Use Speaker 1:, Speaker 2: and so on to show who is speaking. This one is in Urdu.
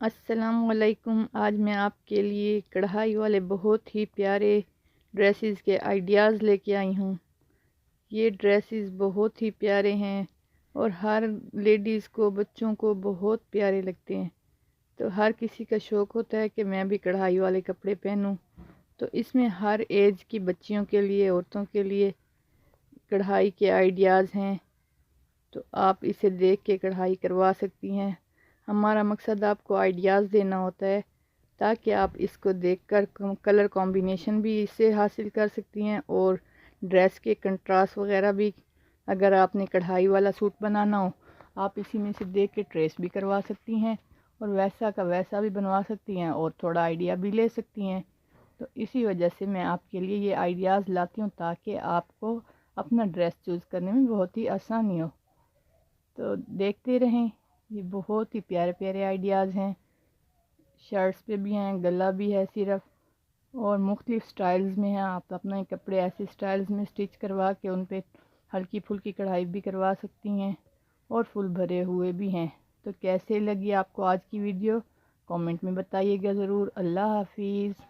Speaker 1: السلام علیکم۔ آج میں آپ کے لیے کڑھائی والے بہت ہی پیارے ڈریسز کے آئیڈیاز لے کے آئی ہوں۔ یہ ڈریسز بہت ہی پیارے ہیں اور ہر لیڈیز کو، بچوں کو بہت پیارے لگتے ہیں، تو ہر کسی کا شوق ہوتا ہے کہ میں بھی کڑھائی والے کپڑے پہنوں۔ تو اس میں ہر ایج کی بچیوں کے لیے، عورتوں کے لیے کڑھائی کے آئیڈیاز ہیں، تو آپ اسے دیکھ کے کڑھائی کروا سکتی ہیں۔ ہمارا مقصد آپ کو آئیڈیاز دینا ہوتا ہے تاکہ آپ اس کو دیکھ کر کلر کمبینیشن بھی اس سے حاصل کر سکتی ہیں، اور ڈریس کے کنٹراسٹ وغیرہ بھی، اگر آپ نے کڑھائی والا سوٹ بنانا ہو آپ اسی میں سے دیکھ کے ٹریس بھی کروا سکتی ہیں، اور ویسا کا ویسا بھی بنوا سکتی ہیں اور تھوڑا آئیڈیا بھی لے سکتی ہیں۔ تو اسی وجہ سے میں آپ کے لیے یہ آئیڈیاز لاتی ہوں تاکہ آپ کو اپنا ڈریس چوز کرنے میں بہت ہی آسانی ہو۔ تو دیکھتے رہیں، یہ بہت ہی پیارے پیارے آئیڈیاز ہیں۔ شرٹس پہ بھی ہیں، گلا بھی ہے صرف، اور مختلف سٹائلز میں ہیں۔ آپ اپنے کپڑے ایسے سٹائلز میں سٹچ کروا کے ان پہ ہلکی پھلکی کڑھائی بھی کروا سکتی ہیں، اور فل بھرے ہوئے بھی ہیں۔ تو کیسے لگی آپ کو آج کی ویڈیو؟ کامنٹ میں بتائیے گا ضرور۔ اللہ حافظ۔